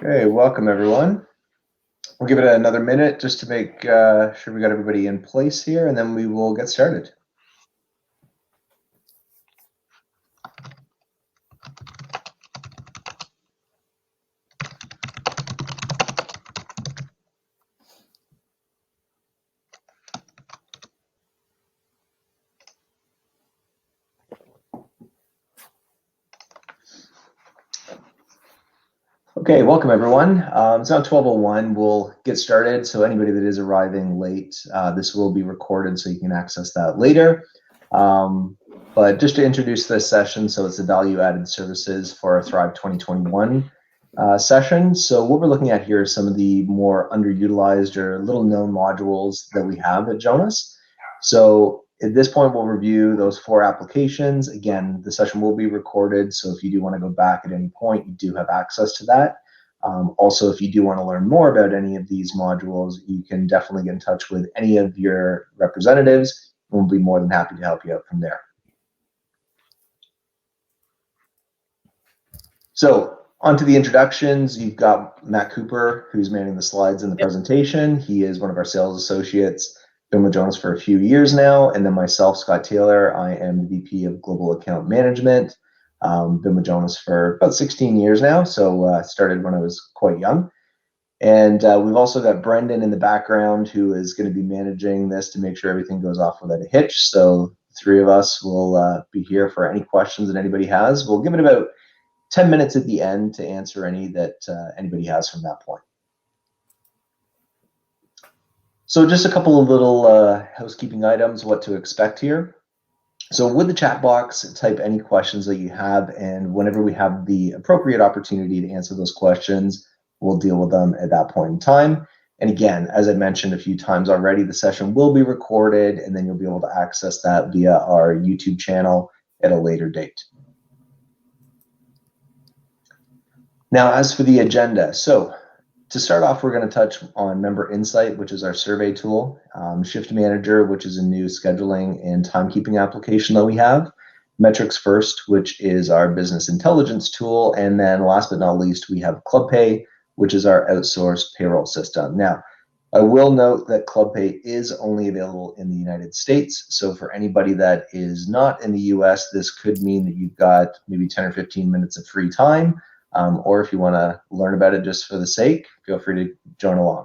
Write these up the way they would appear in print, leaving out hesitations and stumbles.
Okay, welcome everyone. We'll give it another minute just to make sure we got everybody in place here, and then we will get started. Okay, welcome everyone. It's now 12:01. We'll get started. So anybody that is arriving late, this will be recorded so you can access that later. But just to introduce this session, so it's the value-added services for our Thrive 2021 session. So what we're looking at here is some of the more underutilized or little-known modules that we have at Jonas. So at this point, we'll review those 4 applications. Again, the session will be recorded, so if you do want to go back at any point, you do have access to that. Also, if you do want to learn more about any of these modules, you can definitely get in touch with any of your representatives, and we'll be more than happy to help you out from there. So onto the introductions. You've got Matt Cooper, who's manning the slides in the presentation. He is one of our sales associates. Been with Jonas for a few years now, and then myself, Scott Taylor. I am the VP of Global Account Management. Been with Jonas for about 16 years now, so started when I was quite young. And we've also got Brendan in the background, who is going to be managing this to make sure everything goes off without a hitch. So the 3 of us will be here for any questions that anybody has. We'll give it about 10 minutes at the end to answer any that anybody has from that point. So just a couple of little housekeeping items, what to expect here. So with the chat box, type any questions that you have, and whenever we have the appropriate opportunity to answer those questions, we'll deal with them at that point in time. And again, as I mentioned a few times already, the session will be recorded, and then you'll be able to access that via our YouTube channel at a later date. Now, as for the agenda, so to start off, we're going to touch on MemberInsight, which is our survey tool, Shift Manager, which is a new scheduling and timekeeping application that we have, MetricsFirst, which is our business intelligence tool, and then last but not least, we have ClubPay, which is our outsourced payroll system. Now, I will note that ClubPay is only available in the United States, so for anybody that is not in the US, this could mean that you've got maybe 10 or 15 minutes of free time. Or if you want to learn about it just for the sake, feel free to join along.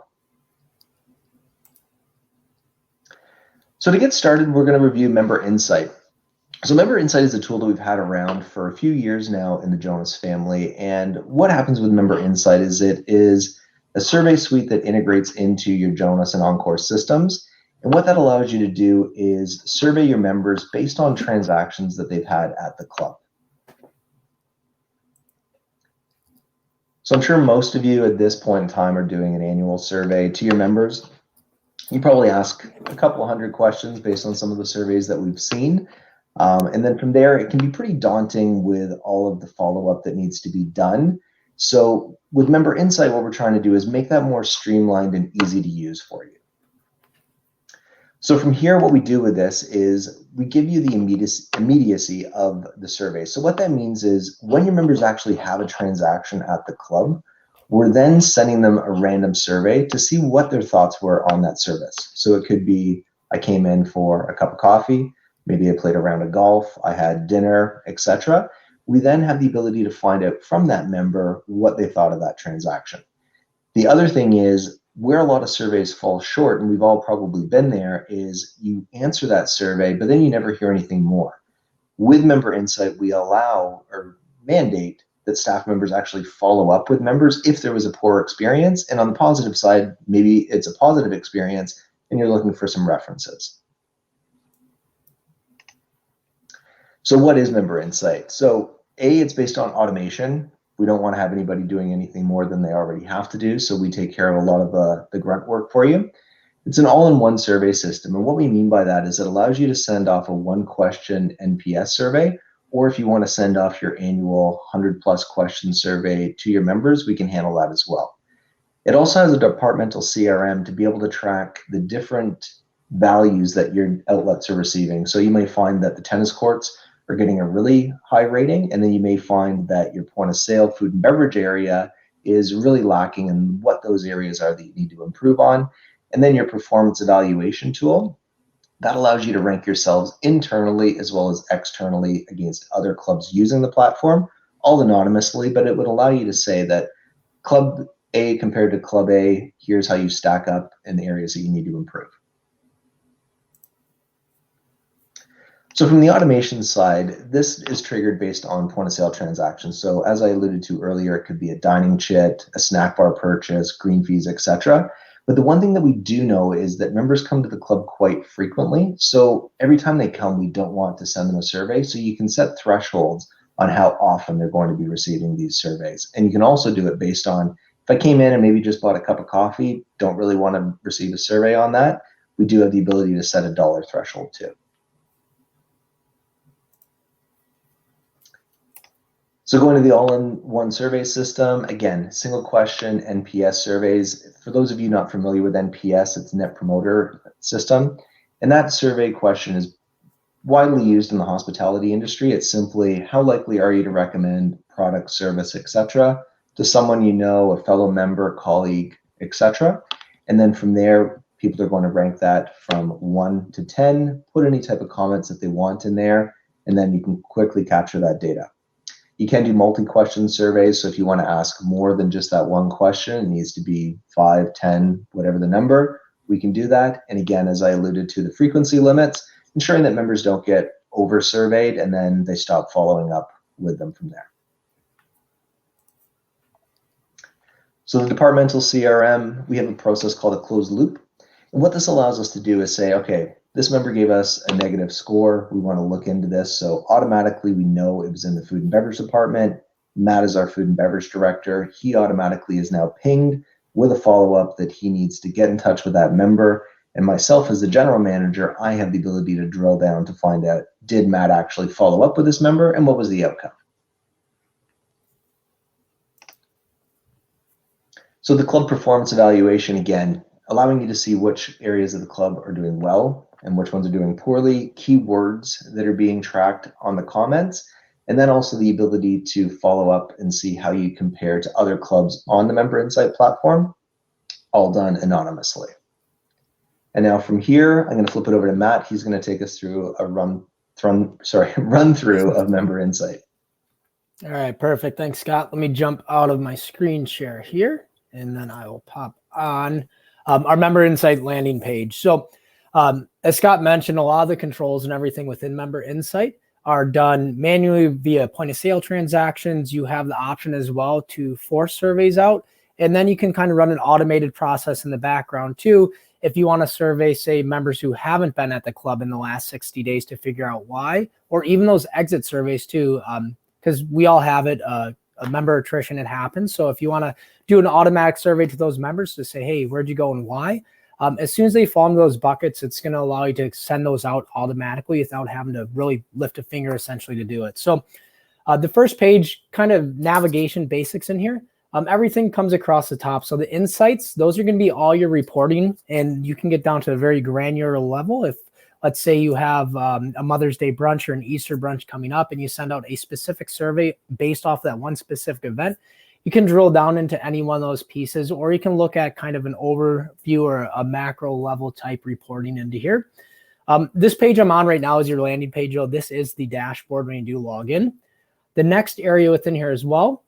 So to get started, we're going to review MemberInsight. So MemberInsight is a tool that we've had around for a few years now in the Jonas family. And what happens with MemberInsight is it is a survey suite that integrates into your Jonas and Encore systems. And what that allows you to do is survey your members based on transactions that they've had at the club. So I'm sure most of you at this point in time are doing an annual survey to your members. You probably ask a couple of hundred questions based on some of the surveys that we've seen. And then from there, it can be pretty daunting with all of the follow-up that needs to be done. So with MemberInsight, what we're trying to do is make that more streamlined and easy to use for you. So from here, what we do with this is we give you the immediacy of the survey. So what that means is when your members actually have a transaction at the club, we're then sending them a random survey to see what their thoughts were on that service. So it could be, I came in for a cup of coffee, maybe I played a round of golf, I had dinner, etc. We then have the ability to find out from that member what they thought of that transaction. The other thing is, where a lot of surveys fall short, and we've all probably been there, is you answer that survey, but then you never hear anything more. With MemberInsight, we allow or mandate that staff members actually follow up with members if there was a poor experience. And on the positive side, maybe it's a positive experience and you're looking for some references. So what is MemberInsight? So it's based on automation. We don't want to have anybody doing anything more than they already have to do, so we take care of a lot of the grunt work for you. It's an all-in-one survey system, and what we mean by that is it allows you to send off a 1-question NPS survey, or if you want to send off your annual 100+ question survey to your members, we can handle that as well. It also has a departmental CRM to be able to track the different values that your outlets are receiving. So you may find that the tennis courts are getting a really high rating, and then you may find that your point of sale food and beverage area is really lacking and what those areas are that you need to improve on. And then your performance evaluation tool, that allows you to rank yourselves internally as well as externally against other clubs using the platform, all anonymously, but it would allow you to say that Club A compared to Club A, here's how you stack up in the areas that you need to improve. So from the automation side, this is triggered based on point of sale transactions. So as I alluded to earlier, it could be a dining chit, a snack bar purchase, green fees, etc. But the one thing that we do know is that members come to the club quite frequently. So every time they come, we don't want to send them a survey. So you can set thresholds on how often they're going to be receiving these surveys. And you can also do it based on, if I came in and maybe just bought a cup of coffee, don't really want to receive a survey on that, we do have the ability to set a dollar threshold too. So going to the all-in-one survey system, again, single question NPS surveys. For those of you not familiar with NPS, it's Net Promoter System. And that survey question is widely used in the hospitality industry. It's simply, how likely are you to recommend product, service, etc. to someone you know, a fellow member, colleague, etc. And then from there, people are going to rank that from 1 to 10, put any type of comments that they want in there, and then you can quickly capture that data. You can do multi-question surveys, so if you want to ask more than just that one question, it needs to be 5, 10, whatever the number, we can do that. And again, as I alluded to, the frequency limits, ensuring that members don't get over-surveyed and then they stop following up with them from there. So the departmental CRM, we have a process called a closed loop. And what this allows us to do is say, okay, this member gave us a negative score. We want to look into this. So automatically we know it was in the food and beverage department. Matt is our food and beverage director. He automatically is now pinged with a follow-up that he needs to get in touch with that member. And myself as the general manager, I have the ability to drill down to find out, did Matt actually follow up with this member and what was the outcome? So the club performance evaluation, again, allowing you to see which areas of the club are doing well and which ones are doing poorly, keywords that are being tracked on the comments, and then also the ability to follow up and see how you compare to other clubs on the MemberInsight platform, all done anonymously. And now from here, I'm going to flip it over to Matt. He's going to take us through a run through of MemberInsight. All right, perfect. Thanks, Scott. Let me jump out of my screen share here, and then I will pop on our MemberInsight landing page. So as Scott mentioned, a lot of the controls and everything within MemberInsight are done manually via point of sale transactions. You have the option as well to force surveys out, and then you can kind of run an automated process in the background too. If you want to survey, say, members who haven't been at the club in the last 60 days to figure out why, or even those exit surveys too, because we all have it, a member attrition, it happens. So if you want to do an automatic survey to those members to say, hey, where'd you go and why? As soon as they fall into those buckets, it's going to allow you to send those out automatically without having to really lift a finger essentially to do it. So the first page, kind of navigation basics in here. Everything comes across the top. So the insights, those are going to be all your reporting, and you can get down to a very granular level. If, let's say, you have a Mother's Day brunch or an Easter brunch coming up and you send out a specific survey based off that one specific event, you can drill down into any one of those pieces, or you can look at kind of an overview or a macro level type reporting into here. This page I'm on right now is your landing page. This is the dashboard when you do log in. The next area within here as well,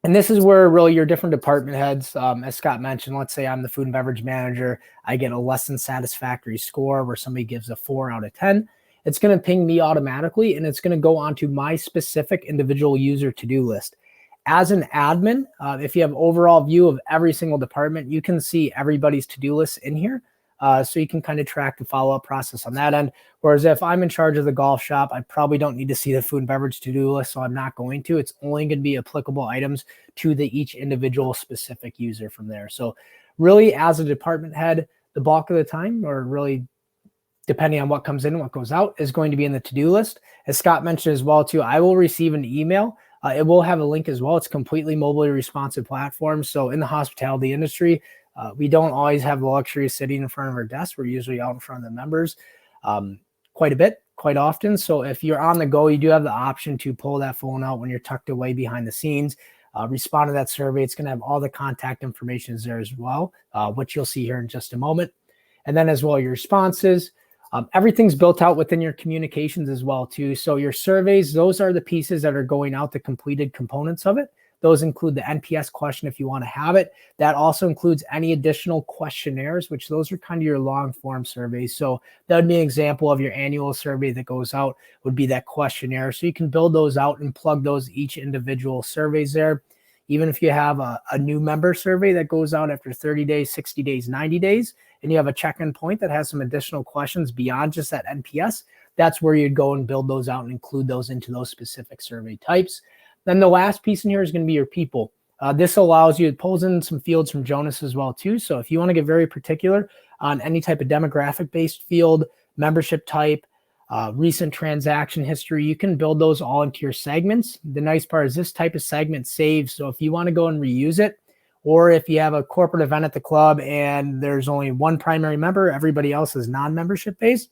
and this is where really your different department heads, as Scott mentioned, let's say I'm the food and beverage manager, I get a less than satisfactory score where somebody gives a 4 out of 10. It's going to ping me automatically, and it's going to go onto my specific individual user to-do list. As an admin, if you have overall view of every single department, you can see everybody's to-do list in here. So you can kind of track the follow-up process on that end. Whereas if I'm in charge of the golf shop, I probably don't need to see the food and beverage to-do list, so I'm not going to. It's only going to be applicable items to each individual specific user from there. So really, as a department head, the bulk of the time, or really depending on what comes in and what goes out, is going to be in the to-do list. As Scott mentioned as well too, I will receive an email. It will have a link as well. It's completely mobile responsive platform. So in the hospitality industry, we don't always have the luxury of sitting in front of our desk. We're usually out in front of the members quite a bit, quite often. So if you're on the go, you do have the option to pull that phone out when you're tucked away behind the scenes. respond to that survey. It's going to have all the contact information there as well, which you'll see here in just a moment. And then as well, your responses. Everything's built out within your communications as well too. So your surveys, those are the pieces that are going out, the completed components of it. Those include the NPS question if you want to have it. That also includes any additional questionnaires, which those are kind of your long form surveys. So that would be an example of your annual survey that goes out would be that questionnaire. So you can build those out and plug those each individual surveys there. Even if you have a new member survey that goes out after 30 days, 60 days, 90 days, and you have a check-in point that has some additional questions beyond just that NPS, that's where you'd go and build those out and include those into those specific survey types. Then the last piece in here is going to be your people. This allows you, it pulls in some fields from Jonas as well too. So if you want to get very particular on any type of demographic-based field, membership type, recent transaction history, you can build those all into your segments. The nice part is this type of segment saves. So if you want to go and reuse it, or if you have a corporate event at the club and there's only one primary member, everybody else is non-membership based,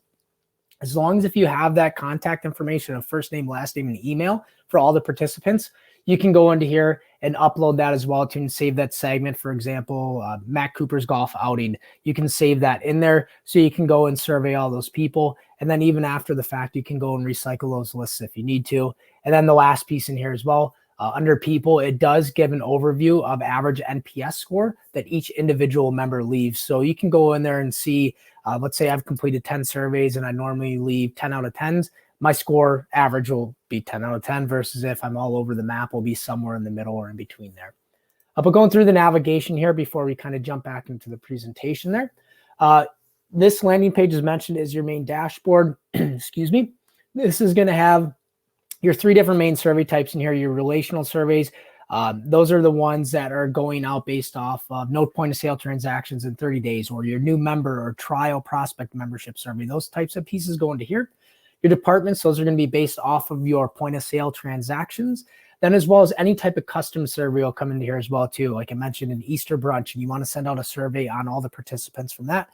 as long as if you have that contact information of first name, last name, and email for all the participants, you can go into here and upload that as well to save that segment. For example, Matt Cooper's golf outing, you can save that in there so you can go and survey all those people. And then even after the fact, you can go and recycle those lists if you need to. And then the last piece in here as well, under people, it does give an overview of average NPS score that each individual member leaves. So you can go in there and see, let's say I've completed 10 surveys and I normally leave 10 out of 10s. My score average will be 10 out of 10 versus if I'm all over the map, will be somewhere in the middle or in between there. But going through the navigation here before we kind of jump back into the presentation there. This landing page, as mentioned, is your main dashboard. Excuse me. This is going to have your 3 different main survey types in here, your relational surveys. Those are the ones that are going out based off of no point of sale transactions in 30 days, or your new member or trial prospect membership survey. Those types of pieces go into here. Your departments, those are going to be based off of your point of sale transactions. Then as well as any type of custom survey will come into here as well too. Like I mentioned, an Easter brunch, and you want to send out a survey on all the participants from that.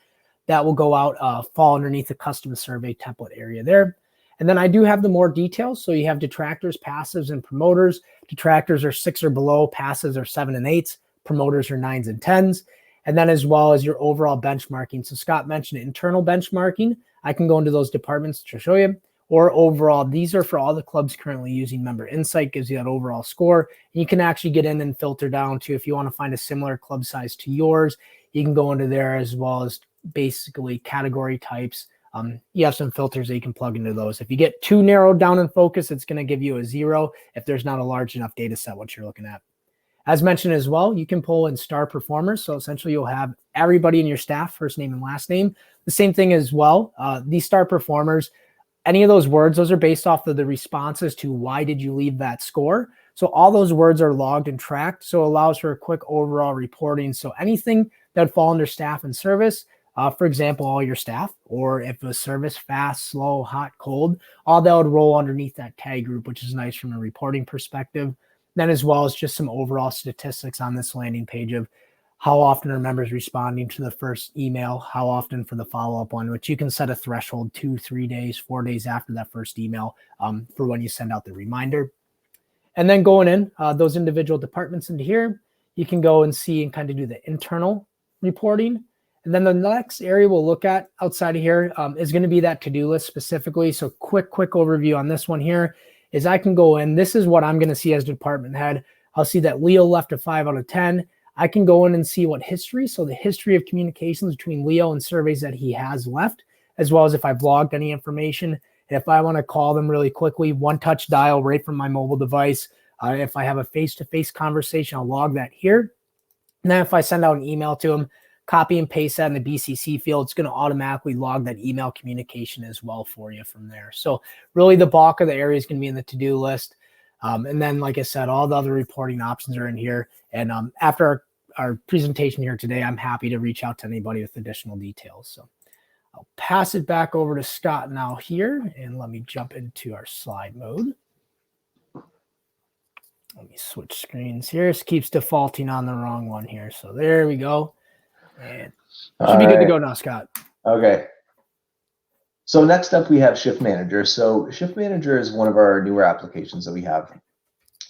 That will go out, fall underneath the custom survey template area there. And then I do have the more details. So you have detractors, passives, and promoters. Detractors are 6 or below, passives are 7 and 8s, promoters are 9s and 10s. And then as well as your overall benchmarking. So Scott mentioned internal benchmarking. I can go into those departments to show you. Or overall, these are for all the clubs currently using MemberInsight, gives you that overall score. And you can actually get in and filter down to, if you want to find a similar club size to yours, you can go into there, as well as basically category types. You have some filters that you can plug into those. If you get too narrowed down in focus, it's going to give you a 0 if there's not a large enough data set what you're looking at. As mentioned as well, you can pull in star performers. So essentially you'll have everybody in your staff, first name and last name. The same thing as well. These star performers, any of those words, those are based off of the responses to why did you leave that score. So all those words are logged and tracked. So it allows for a quick overall reporting. So anything that would fall under staff and service, for example, all your staff, or if a service, fast, slow, hot, cold, all that would roll underneath that tag group, which is nice from a reporting perspective. Then as well as just some overall statistics on this landing page of how often are members responding to the first email, how often for the follow-up one, which you can set a threshold 2, 3 days, 4 days after that first email for when you send out the reminder. And then going in those individual departments into here, you can go and see and kind of do the internal reporting. And then the next area we'll look at outside of here is going to be that to-do list specifically. So quick overview on this one here is I can go in. This is what I'm going to see as department head. I'll see that Leo left a 5 out of 10. I can go in and see what history. So the history of communications between Leo and surveys that he has left, as well as if I've logged any information. And if I want to call them really quickly, one-touch dial right from my mobile device. If I have a face-to-face conversation, I'll log that here. And then if I send out an email to them, copy and paste that in the BCC field, it's going to automatically log that email communication as well for you from there. So really the bulk of the area is going to be in the to-do list. And then, like I said, all the other reporting options are in here. And after our presentation here today, I'm happy to reach out to anybody with additional details. So I'll pass it back over to Scott now here, and let me jump into our slide mode. Let me switch screens here. It keeps defaulting on the wrong one here. So there we go. And should be good to go now, Scott. Okay. So next up, we have Shift Manager. So Shift Manager is one of our newer applications that we have.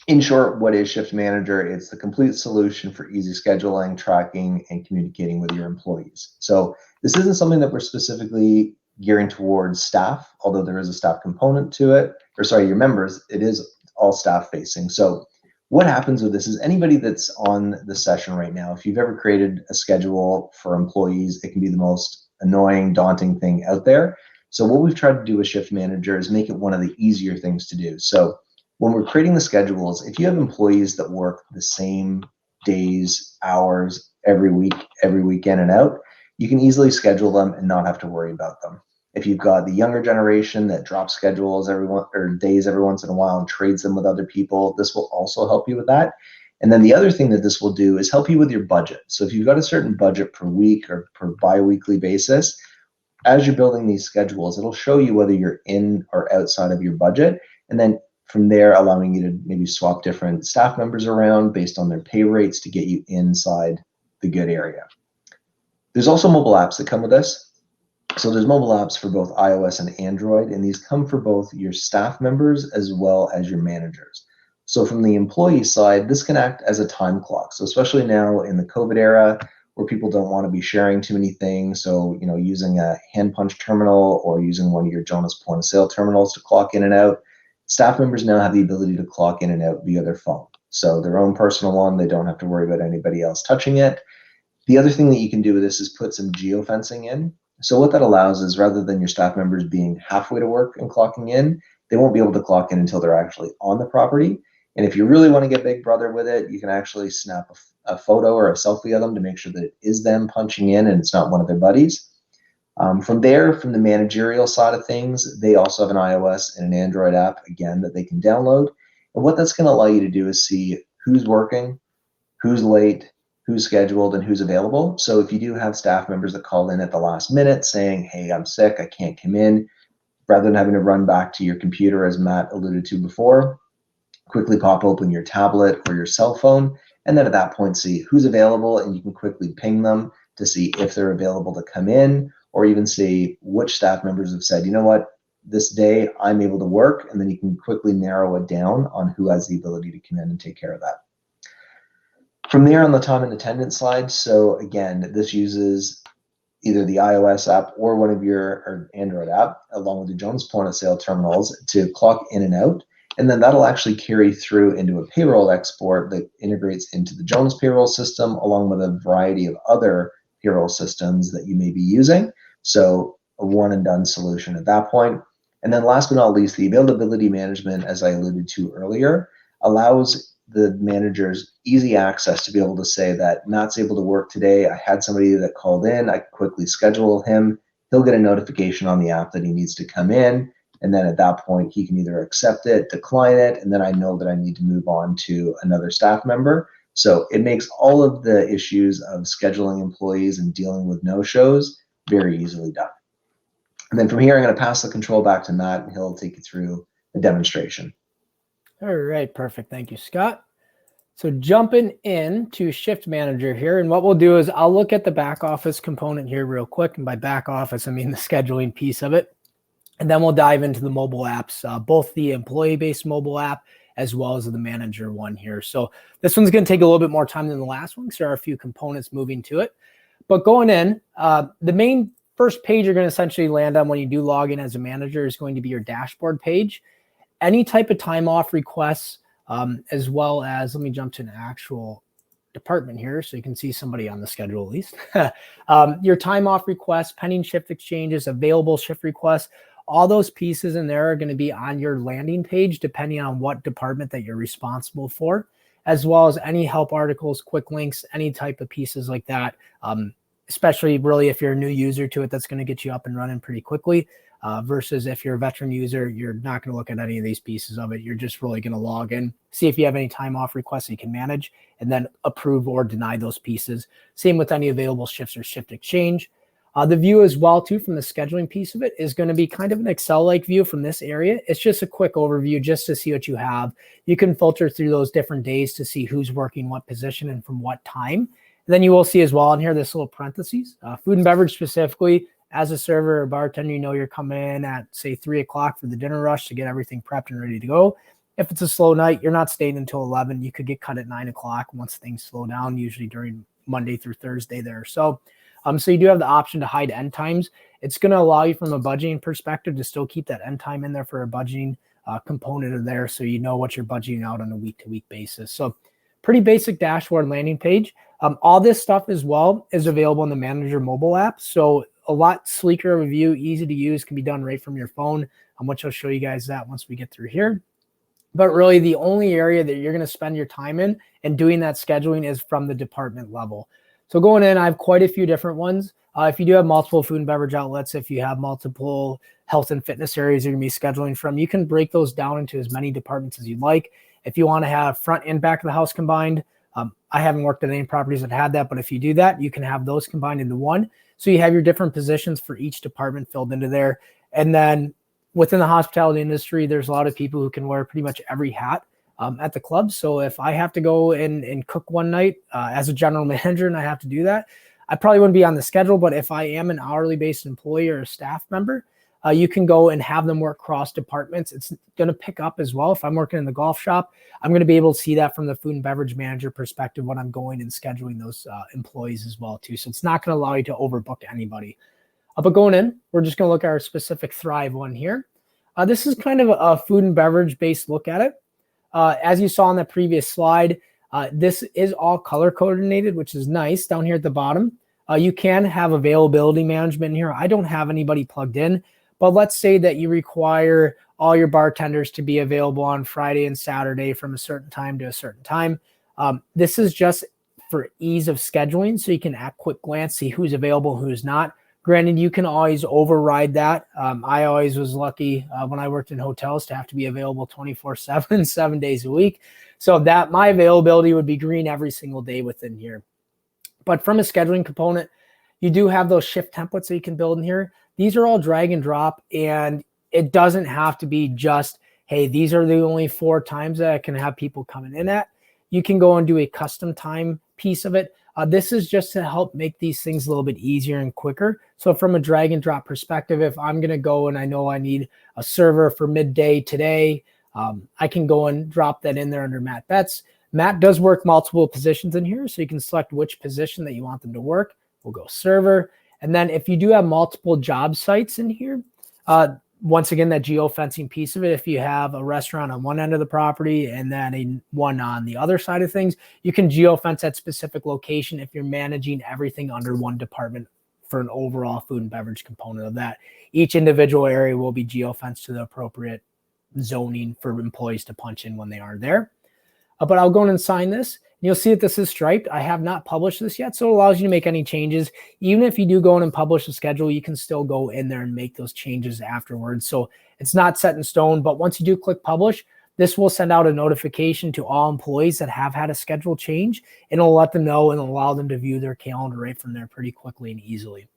In short, what is Shift Manager? It's the complete solution for easy scheduling, tracking, and communicating with your employees. So this isn't something that we're specifically gearing towards staff, although there is a staff component to it, or sorry, your members, it is all staff facing. So what happens with this is anybody that's on the session right now, if you've ever created a schedule for employees, it can be the most annoying, daunting thing out there. So what we've tried to do with Shift Manager is make it one of the easier things to do. So when we're creating the schedules, if you have employees that work the same days, hours, every week, every weekend and out, you can easily schedule them and not have to worry about them. If you've got the younger generation that drops schedules days every once in a while and trades them with other people, this will also help you with that. And then the other thing that this will do is help you with your budget. So if you've got a certain budget per week or per bi-weekly basis, as you're building these schedules, it'll show you whether you're in or outside of your budget. And then from there, allowing you to maybe swap different staff members around based on their pay rates to get you inside the good area. There's also mobile apps that come with this. So there's mobile apps for both iOS and Android, and these come for both your staff members as well as your managers. So from the employee side, this can act as a time clock. So especially now in the COVID era, where people don't want to be sharing too many things. So, using a hand punch terminal or using one of your Jonas point of sale terminals to clock in and out, staff members now have the ability to clock in and out via their phone. So their own personal one, they don't have to worry about anybody else touching it. The other thing that you can do with this is put some geofencing in. So what that allows is rather than your staff members being halfway to work and clocking in, they won't be able to clock in until they're actually on the property. And if you really want to get Big Brother with it, you can actually snap a photo or a selfie of them to make sure that it is them punching in and it's not one of their buddies. From there, from the managerial side of things, they also have an iOS and an Android app, again, that they can download. And what that's going to allow you to do is see who's working, who's late, who's scheduled, and who's available. So if you do have staff members that call in at the last minute saying, hey, I'm sick, I can't come in, rather than having to run back to your computer, as Matt alluded to before, quickly pop open your tablet or your cell phone, and then at that point see who's available, and you can quickly ping them to see if they're available to come in, or even see which staff members have said, you know what, this day I'm able to work, and then you can quickly narrow it down on who has the ability to come in and take care of that. From there on the time and attendance slide, so again, this uses either the iOS app or one of your Android app, along with the Jonas point of sale terminals to clock in and out. And then that'll actually carry through into a payroll export that integrates into the Jonas payroll system, along with a variety of other payroll systems that you may be using. So a one and done solution at that point. And then last but not least, the availability management, as I alluded to earlier, allows the managers easy access to be able to say that Matt's able to work today. I had somebody that called in. I quickly schedule him. He'll get a notification on the app that he needs to come in. And then at that point, he can either accept it, decline it, and then I know that I need to move on to another staff member. So it makes all of the issues of scheduling employees and dealing with no-shows very easily done. And then from here, I'm going to pass the control back to Matt, and he'll take you through a demonstration. All right, perfect. Thank you, Scott. So jumping into Shift Manager here, and what we'll do is I'll look at the back office component here real quick. And by back office, I mean the scheduling piece of it. And then we'll dive into the mobile apps, both the employee-based mobile app as well as the manager one here. So this one's going to take a little bit more time than the last one, because there are a few components moving to it. But going in, the main first page you're going to essentially land on when you do log in as a manager is going to be your dashboard page. Any type of time off requests, as well as, let me jump to an actual department here so you can see somebody on the schedule at least. Your time off requests, pending shift exchanges, available shift requests, all those pieces in there are going to be on your landing page depending on what department that you're responsible for, as well as any help articles, quick links, any type of pieces like that. Especially really if you're a new user to it, that's going to get you up and running pretty quickly. Versus if you're a veteran user, you're not going to look at any of these pieces of it. You're just really going to log in, see if you have any time off requests that you can manage, and then approve or deny those pieces. Same with any available shifts or shift exchange. The view as well, too, from the scheduling piece of it is going to be kind of an Excel-like view from this area. It's just a quick overview just to see what you have. You can filter through those different days to see who's working what position and from what time. And then you will see as well in here this little parentheses, food and beverage specifically. As a server or bartender, you know you're coming in at, say, 3 o'clock for the dinner rush to get everything prepped and ready to go. if it's a slow night, you're not staying until 11. You could get cut at 9 o'clock once things slow down, usually during Monday through Thursday there. So you do have the option to hide end times. It's going to allow you from a budgeting perspective to still keep that end time in there for a budgeting component of there, so you know what you're budgeting out on a week-to-week basis. So pretty basic dashboard landing page. All this stuff as well is available in the Manager mobile app. So a lot sleeker of a view, easy to use, can be done right from your phone, which I'll show you guys that once we get through here. But really the only area that you're going to spend your time in and doing that scheduling is from the department level. So going in, I have quite a few different ones. If you do have multiple food and beverage outlets, if you have multiple health and fitness areas you're going to be scheduling from, you can break those down into as many departments as you'd like. If you want to have front and back of the house combined, I haven't worked at any properties that had that, but if you do that, you can have those combined into one. So you have your different positions for each department filled into there. And then within the hospitality industry, there's a lot of people who can wear pretty much every hat at the club. So if I have to go and cook one night as a general manager and I have to do that, I probably wouldn't be on the schedule. But if I am an hourly based employee or a staff member, you can go and have them work cross departments. It's going to pick up as well. If I'm working in the golf shop, I'm going to be able to see that from the food and beverage manager perspective when I'm going and scheduling those employees as well too. So it's not going to allow you to overbook anybody. But going in, we're just going to look at our specific Thrive one here. This is kind of a food and beverage based look at it. As you saw on the previous slide, this is all color coordinated, which is nice. Down here at the bottom, you can have availability management in here. I don't have anybody plugged in, but let's say that you require all your bartenders to be available on Friday and Saturday from a certain time to a certain time. This is just for ease of scheduling, so you can at quick glance see who's available, who's not. Granted, you can always override that. I always was lucky when I worked in hotels to have to be available 24/7, 7 days a week. So that my availability would be green every single day within here. But from a scheduling component, you do have those shift templates that you can build in here. These are all drag and drop, and it doesn't have to be just, hey, these are the only 4 times that I can have people coming in at. You can go and do a custom time piece of it. This is just to help make these things a little bit easier and quicker. So from a drag and drop perspective, if I'm going to go and I know I need a server for midday today, I can go and drop that in there under Matt Betts. Matt does work multiple positions in here, so you can select which position that you want them to work. We'll go server. And then if you do have multiple job sites in here, once again, that geofencing piece of it, if you have a restaurant on one end of the property and then one on the other side of things, you can geofence that specific location if you're managing everything under one department for an overall food and beverage component of that. Each individual area will be geofenced to the appropriate zoning for employees to punch in when they are there. But I'll go in and sign this. You'll see that this is striped. I have not published this yet, so it allows you to make any changes. Even if you do go in and publish the schedule, you can still go in there and make those changes afterwards. So it's not set in stone, but once you do click publish, this will send out a notification to all employees that have had a schedule change, and it'll let them know and allow them to view their calendar right from there pretty quickly and easily.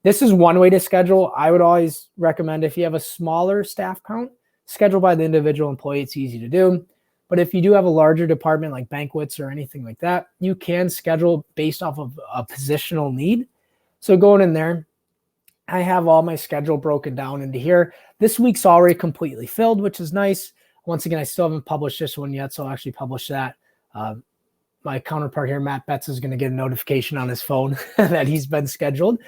This is one way to schedule. I would always recommend, if you have a smaller staff count, schedule by the individual employee. It's easy to do. But if you do have a larger department like banquets or anything like that, you can schedule based off of a positional need. So going in there, I have all my schedule broken down into here. This week's already completely filled, which is nice. Once again, I still haven't published this one yet, so I'll actually publish that. My counterpart here, Matt Betts, is going to get a notification on his phone that he's been scheduled.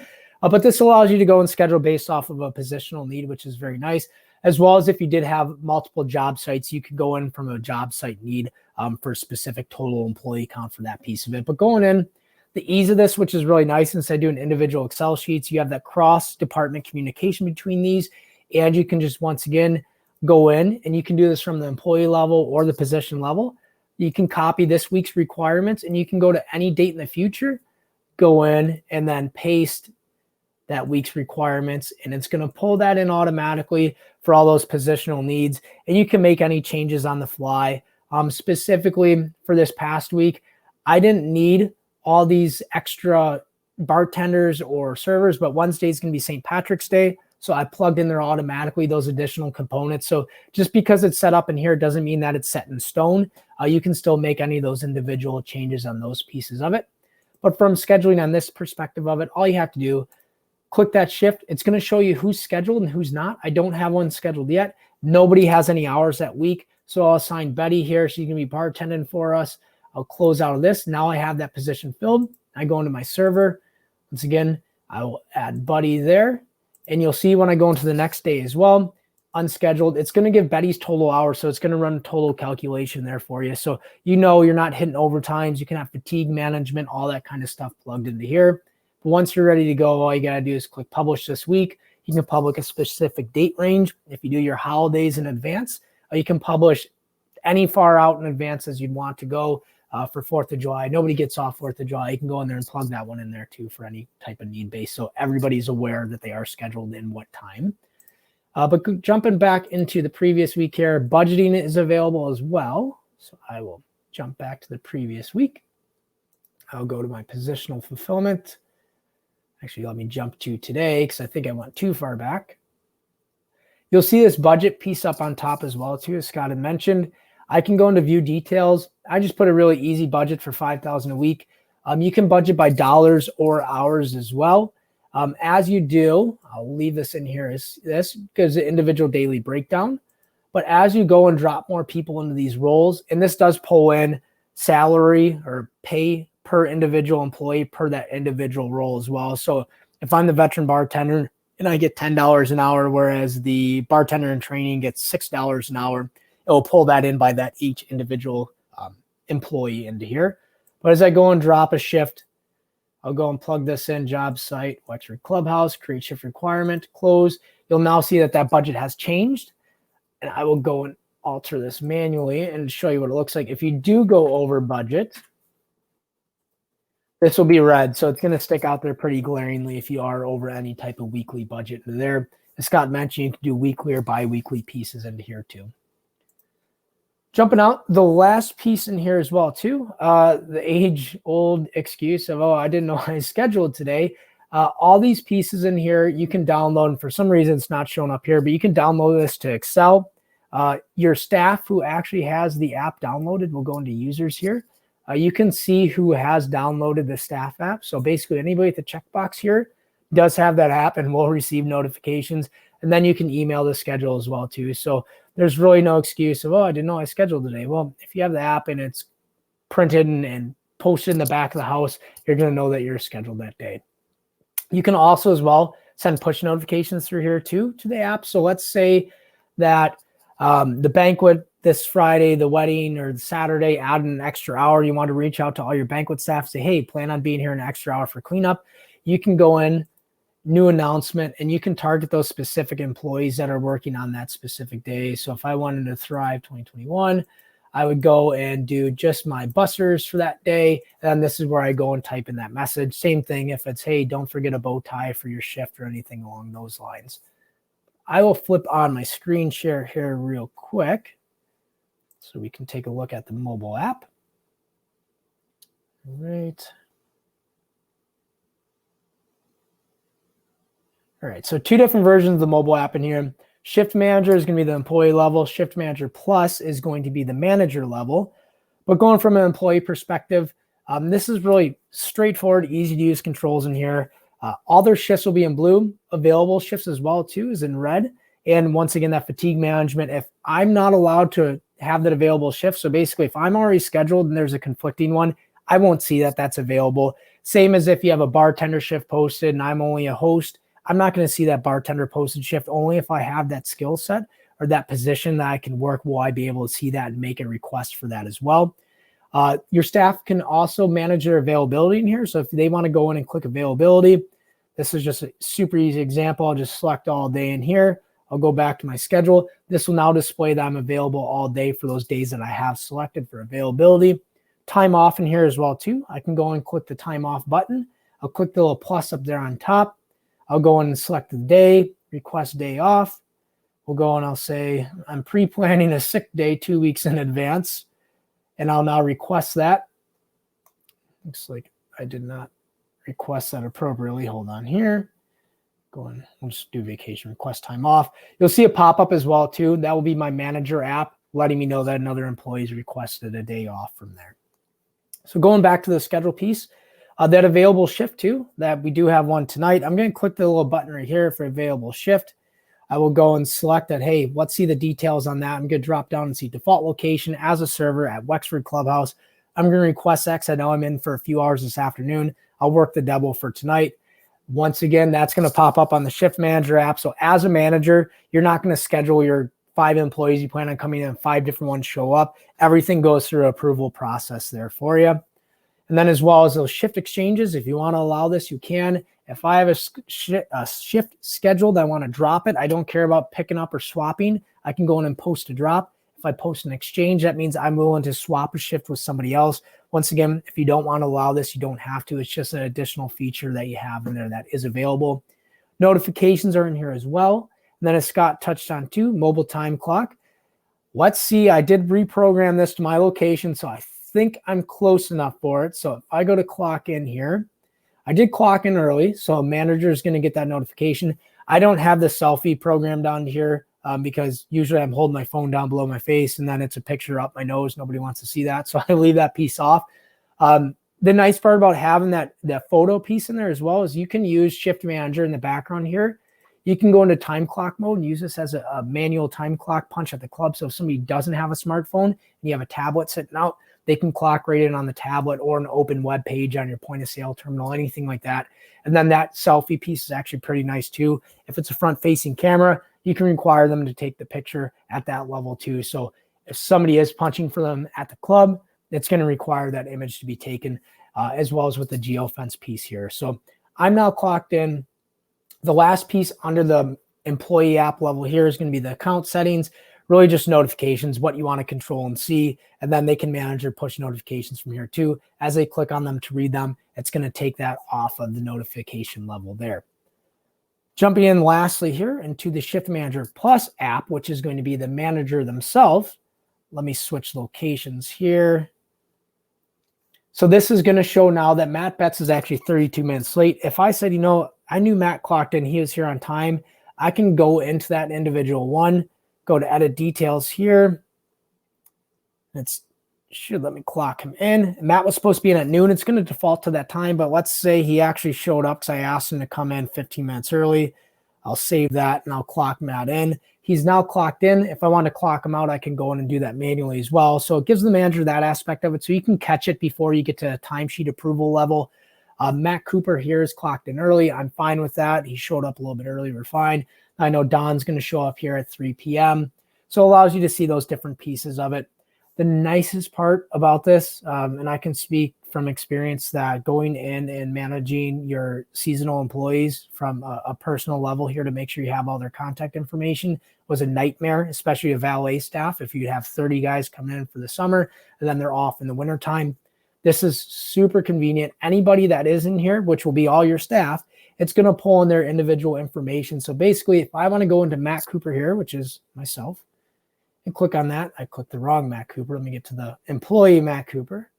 But this allows you to go and schedule based off of a positional need, which is very nice. As well as if you did have multiple job sites, you could go in from a job site need for a specific total employee count for that piece of it. But going in, the ease of this, which is really nice, instead of doing individual Excel sheets, you have that cross-department communication between these, and you can just, once again, go in, and you can do this from the employee level or the position level. You can copy this week's requirements, and you can go to any date in the future, go in, and then paste that week's requirements, and it's going to pull that in automatically for all those positional needs, and you can make any changes on the fly. Specifically for this past week, I didn't need all these extra bartenders or servers, but Wednesday is going to be St. Patrick's Day, so I plugged in there automatically those additional components. So just because it's set up in here doesn't mean that it's set in stone. You can still make any of those individual changes on those pieces of it. But from scheduling on this perspective of it, all you have to do, click that shift. It's going to show you who's scheduled and who's not. I don't have one scheduled yet. Nobody has any hours that week. So I'll assign Betty here. She's going to be bartending for us. I'll close out of this. Now I have that position filled. I go into my server. Once again, I will add Buddy there. And you'll see when I go into the next day as well, unscheduled, it's going to give Betty's total hours. So it's going to run a total calculation there for you. So you know you're not hitting overtimes. You can have fatigue management, all that kind of stuff plugged into here. But once you're ready to go, all you got to do is click publish this week. You can publish a specific date range. If you do your holidays in advance, you can publish any far out in advance as you'd want to go. For 4th of July. Nobody gets off 4th of July. You can go in there and plug that one in there too for any type of need base. So everybody's aware that they are scheduled in what time. But jumping back into the previous week here, budgeting is available as well. So I will jump back to the previous week. I'll go to my positional fulfillment. Actually, let me jump to today because I think I went too far back. You'll see this budget piece up on top as well too, as Scott had mentioned. I can go into view details. I just put a really easy budget for $5,000 a week. You can budget by dollars or hours as well. As you do, I'll leave this in here as this because the individual daily breakdown. But as you go and drop more people into these roles, and this does pull in salary or pay per individual employee per that individual role as well. So if I'm the veteran bartender and I get $10 an hour, whereas the bartender in training gets $6 an hour, it will pull that in by that each individual employee into here. But as I go and drop a shift, I'll go and plug this in, job site, Wexford Clubhouse, create shift requirement, close. You'll now see that that budget has changed. And I will go and alter this manually and show you what it looks like. If you do go over budget, this will be red. So it's going to stick out there pretty glaringly if you are over any type of weekly budget there. As Scott mentioned, you can do weekly or bi-weekly pieces into here too. Jumping out, the last piece in here as well too, the age-old excuse of, oh, I didn't know I scheduled today. All these pieces in here you can download, and for some reason it's not showing up here, but you can download this to Excel. Your staff who actually has the app downloaded will go into users here. You can see who has downloaded the staff app. So basically anybody with the checkbox here does have that app and will receive notifications. And then you can email the schedule as well too. So there's really no excuse of, oh, I didn't know I scheduled today. Well, if you have the app and it's printed and posted in the back of the house, you're going to know that you're scheduled that day. You can also as well send push notifications through here too to the app. So let's say that the banquet this Friday, the wedding, or the Saturday, add an extra hour. You want to reach out to all your banquet staff, say, hey, plan on being here an extra hour for cleanup. You can go in, new announcement, and you can target those specific employees that are working on that specific day. So if I wanted to Thrive 2021, I would go and do just my bussers for that day. And this is where I go and type in that message. Same thing if it's, hey, don't forget a bow tie for your shift or anything along those lines. I will flip on my screen share here real quick so we can take a look at the mobile app. All right. All right, so two different versions of the mobile app in here. Shift Manager is going to be the employee level. Shift Manager Plus is going to be the manager level. But going from an employee perspective, this is really straightforward, easy to use controls in here. All their shifts will be in blue. Available shifts as well too is in red. And once again, that fatigue management, if I'm not allowed to have that available shift, so basically if I'm already scheduled and there's a conflicting one, I won't see that that's available. Same as if you have a bartender shift posted and I'm only a host, I'm not going to see that bartender posted shift. Only if I have that skill set or that position that I can work will I be able to see that and make a request for that as well. Your staff can also manage their availability in here. So if they want to go in and click availability, this is just a super easy example. I'll just select all day in here. I'll go back to my schedule. This will now display that I'm available all day for those days that I have selected for availability. Time off in here as well too. I can go and click the time off button. I'll click the little plus up there on top. I'll go in and select the day, request day off. We'll go and I'll say I'm pre-planning a sick day 2 weeks in advance. And I'll now request that. Looks like I did not request that appropriately. Hold on here. Go in, we'll just do vacation request time off. You'll see a pop-up as well too. That will be my manager app letting me know that another employee's requested a day off from there. So going back to the schedule piece, that available shift too, that we do have one tonight. I'm going to click the little button right here for available shift. I will go and select that. Hey, let's see the details on that. I'm going to drop down and see default location as a server at Wexford Clubhouse. I'm going to request X. I know I'm in for a few hours this afternoon. I'll work the double for tonight. Once again, that's going to pop up on the Shift Manager app. So as a manager, you're not going to schedule your 5 employees. You plan on coming in and 5 different ones show up. Everything goes through an approval process there for you. And then as well as those shift exchanges, if you want to allow this, you can. If I have a shift scheduled, I want to drop it. I don't care about picking up or swapping. I can go in and post a drop. If I post an exchange, that means I'm willing to swap a shift with somebody else. Once again, if you don't want to allow this, you don't have to. It's just an additional feature that you have in there that is available. Notifications are in here as well. And then as Scott touched on too, mobile time clock. Let's see, I did reprogram this to my location, so I think I'm close enough for it. So if I go to clock in here, I did clock in early, so a manager is going to get that notification. I don't have the selfie program down here because usually I'm holding my phone down below my face and then it's a picture up my nose. Nobody wants to see that, so I leave that piece off. The nice part about having that photo piece in there as well is you can use Shift Manager in the background here. You can go into time clock mode and use this as a manual time clock punch at the club. So if somebody doesn't have a smartphone and you have a tablet sitting out, they can clock right in on the tablet or an open web page on your point of sale terminal, anything like that. And then that selfie piece is actually pretty nice too. If it's a front facing camera, you can require them to take the picture at that level too. So if somebody is punching for them at the club, it's going to require that image to be taken as well as with the geofence piece here. So I'm now clocked in. The last piece under the employee app level here is going to be the account settings, really just notifications, what you want to control and see, and then they can manage or push notifications from here too. As they click on them to read them, it's going to take that off of the notification level there. Jumping in lastly here into the Shift Manager Plus app, which is going to be the manager themselves. Let me switch locations here. So this is going to show now that Matt Betts is actually 32 minutes late. If I said, you know, I knew Matt clocked in, he was here on time, I can go into that individual one, go to edit details here. It should let me clock him in. Matt was supposed to be in at noon. It's going to default to that time, but let's say he actually showed up because I asked him to come in 15 minutes early. I'll save that and I'll clock Matt in. He's now clocked in. If I want to clock him out, I can go in and do that manually as well. So it gives the manager that aspect of it so you can catch it before you get to timesheet approval level. Matt Cooper here is clocked in early. I'm fine with that. He showed up a little bit early. We're fine. I know Don's going to show up here at 3 p.m. So it allows you to see those different pieces of it. The nicest part about this, and I can speak from experience, that going in and managing your seasonal employees from a personal level here to make sure you have all their contact information was a nightmare, especially a valet staff. If you have 30 guys coming in for the summer and then they're off in the wintertime, this is super convenient. Anybody that is in here, which will be all your staff, it's going to pull in their individual information. So basically, if I want to go into Matt Cooper here, which is myself, and click on that, I clicked the wrong Matt Cooper. Let me get to the employee Matt Cooper.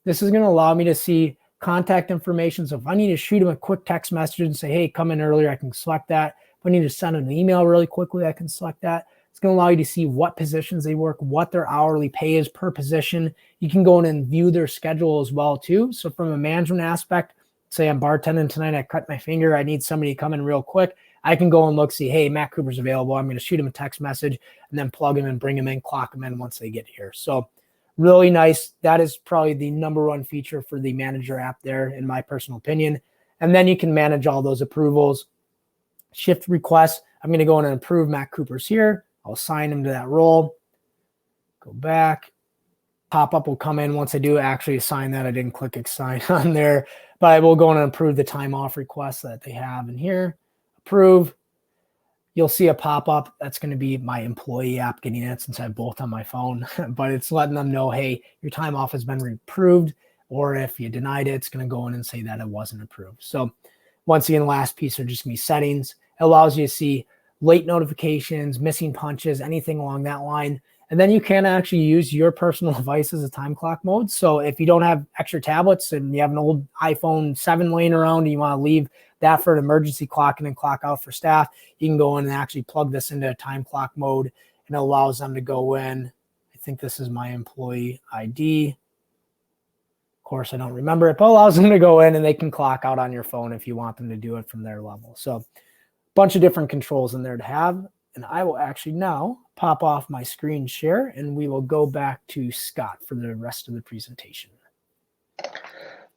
This is going to allow me to see contact information. So if I need to shoot him a quick text message and say, hey, come in earlier, I can select that. If I need to send him an email really quickly, I can select that. It's going to allow you to see what positions they work, what their hourly pay is per position. You can go in and view their schedule as well too. So from a management aspect, say I'm bartending tonight, I cut my finger, I need somebody to come in real quick. I can go and look, see, hey, Matt Cooper's available. I'm going to shoot him a text message and then plug him and bring him in, clock him in once they get here. So really nice. That is probably the #1 feature for the manager app there, in my personal opinion. And then you can manage all those approvals, shift requests. I'm going to go in and approve Matt Cooper's here. I'll assign him to that role. Go back. Pop-up will come in once I do actually assign that. I didn't click assign on there, but I will go in and approve the time off request that they have in here. Approve. You'll see a pop-up. That's going to be my employee app getting it since I have both on my phone, but it's letting them know, hey, your time off has been approved, or if you denied it, it's going to go in and say that it wasn't approved. So once again, last piece are just going to be settings. It allows you to see late notifications, missing punches, anything along that line. And then you can actually use your personal device as a time clock mode. So if you don't have extra tablets and you have an old iPhone 7 laying around and you want to leave that for an emergency clock in and clock out for staff, you can go in and actually plug this into a time clock mode, and it allows them to go in. I think this is my employee ID. Of course, I don't remember it, but allows them to go in and they can clock out on your phone if you want them to do it from their level. So bunch of different controls in there to have. And I will actually now pop off my screen share and we will go back to Scott for the rest of the presentation.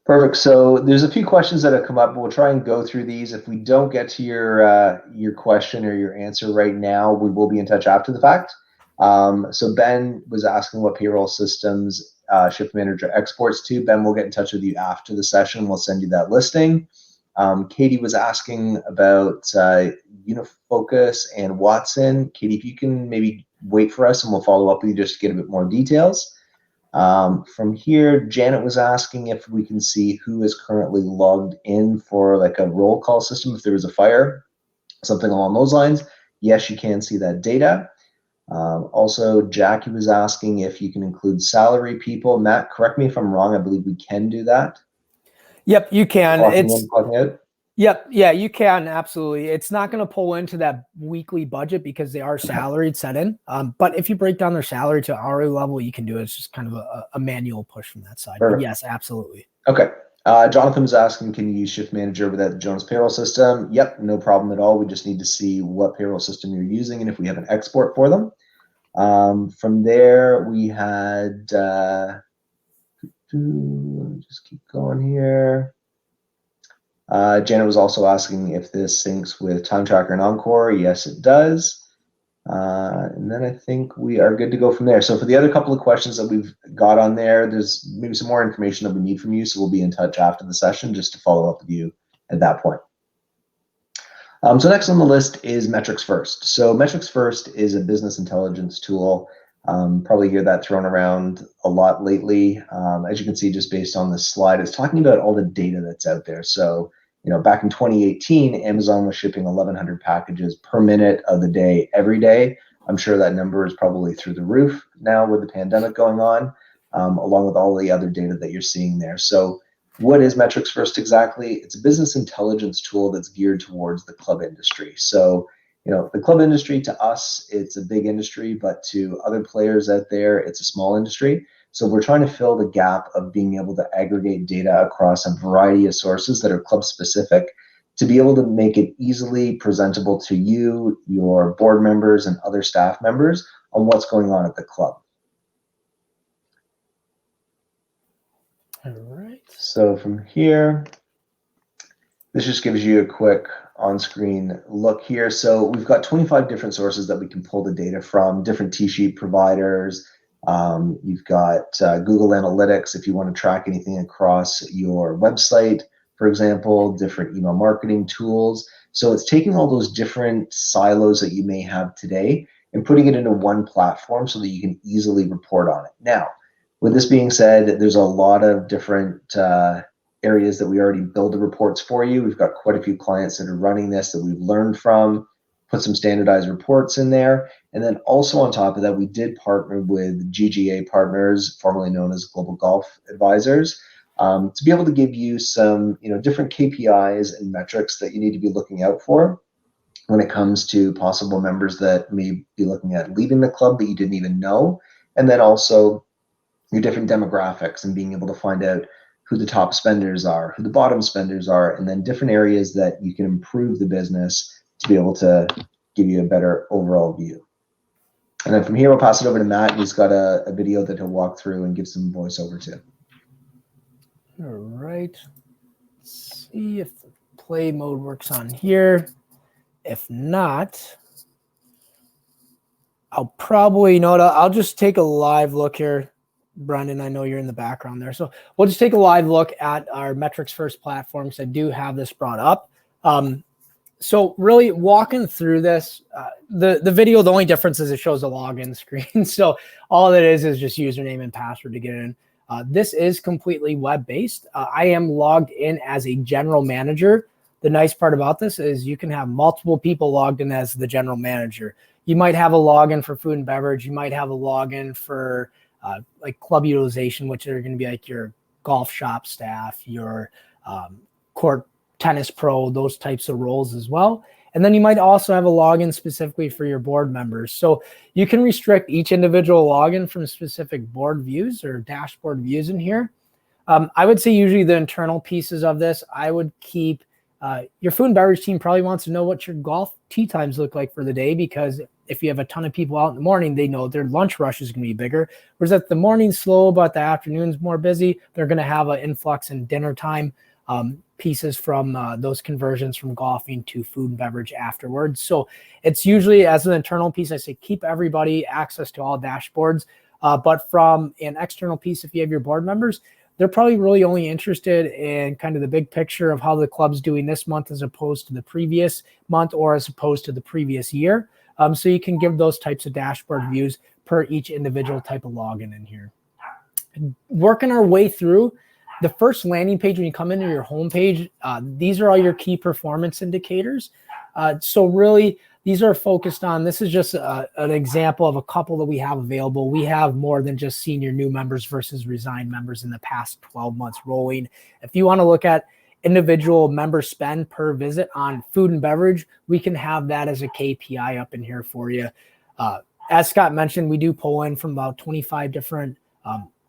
Perfect. So there's a few questions that have come up. We'll try and go through these. If we don't get to your question or your answer right now, we will be in touch after the fact. So Ben was asking what payroll systems Shift Manager exports to. Ben will get in touch with you after the session. We'll send you that listing. Katie was asking about Unifocus and Watson. Katie, if you can maybe wait for us and we'll follow up with you just to get a bit more details. From here, Janet was asking if we can see who is currently logged in for like a roll call system if there was a fire, something along those lines. Yes, you can see that data. Also, Jackie was asking if you can include salary people. Matt, correct me if I'm wrong. I believe we can do that. Yep, you can. Clocking out. Yep, yeah, you can, absolutely. It's not going to pull into that weekly budget because they are salaried set in. But if you break down their salary to hourly level, you can do it. It's just kind of a manual push from that side. But yes, absolutely. Okay. Jonathan was asking, can you use Shift Manager with that Jonas payroll system? Yep, no problem at all. We just need to see what payroll system you're using and if we have an export for them. From there, we had, just keep going here. Janet was also asking if this syncs with Time Tracker and Encore. Yes, it does. And then I think we are good to go from there. So for the other couple of questions that we've got on there, there's maybe some more information that we need from you. So we'll be in touch after the session just to follow up with you at that point. So next on the list is MetricsFirst. So MetricsFirst is a business intelligence tool. Probably hear that thrown around a lot lately. As you can see, just based on this slide, it's talking about all the data that's out there. So, back in 2018, Amazon was shipping 1,100 packages per minute of the day, every day. I'm sure that number is probably through the roof now with the pandemic going on, along with all the other data that you're seeing there. So what is MetricsFirst exactly? It's a business intelligence tool that's geared towards the club industry. So, the club industry, to us, it's a big industry, but to other players out there, it's a small industry. So we're trying to fill the gap of being able to aggregate data across a variety of sources that are club specific to be able to make it easily presentable to you, your board members, and other staff members on what's going on at the club. All right. So from here, this just gives you a quick on-screen look here. So we've got 25 different sources that we can pull the data from, different T-sheet providers. You've got Google Analytics if you want to track anything across your website, for example, different email marketing tools. So it's taking all those different silos that you may have today and putting it into one platform so that you can easily report on it. Now, with this being said, there's a lot of different areas that we already build the reports for you. We've got quite a few clients that are running this that we've learned from, put some standardized reports in there. And then also on top of that, we did partner with GGA Partners, formerly known as Global Golf Advisors, to be able to give you some different KPIs and metrics that you need to be looking out for when it comes to possible members that may be looking at leaving the club that you didn't even know. And then also your different demographics and being able to find out who the top spenders are, who the bottom spenders are, and then different areas that you can improve the business to be able to give you a better overall view. And then from here, we'll pass it over to Matt, and he's got a video that he'll walk through and give some voiceover to. All right. Let's see if the play mode works on here. If not, I'll probably, I'll just take a live look here. Brendan, I know you're in the background there. So we'll just take a live look at our MetricsFirst platform because I do have this brought up. So really walking through this, the video, the only difference is it shows a login screen. So all it is just username and password to get in. This is completely web-based. I am logged in as a general manager. The nice part about this is you can have multiple people logged in as the general manager. You might have a login for food and beverage. You might have a login for like club utilization, which are going to be like your golf shop staff, your court tennis pro, those types of roles as well. And then you might also have a login specifically for your board members. So you can restrict each individual login from specific board views or dashboard views in here. I would say usually the internal pieces of this, I would keep Your food and beverage team probably wants to know what your golf tee times look like for the day, because if you have a ton of people out in the morning, they know their lunch rush is going to be bigger. Whereas if the morning's slow, but the afternoon's more busy, they're going to have an influx in dinner time pieces from those conversions from golfing to food and beverage afterwards. So it's usually, as an internal piece, I say keep everybody access to all dashboards. But from an external piece, if you have your board members, they're probably really only interested in kind of the big picture of how the club's doing this month as opposed to the previous month or as opposed to the previous year. So you can give those types of dashboard views per each individual type of login in here. Working our way through the first landing page, when you come into your home page, these are all your key performance indicators. So really, these are focused on, this is just an example of a couple that we have available. We have more than just senior new members versus resigned members in the past 12 months rolling. If you want to look at individual member spend per visit on food and beverage, we can have that as a KPI up in here for you. As Scott mentioned, we do pull in from about 25 different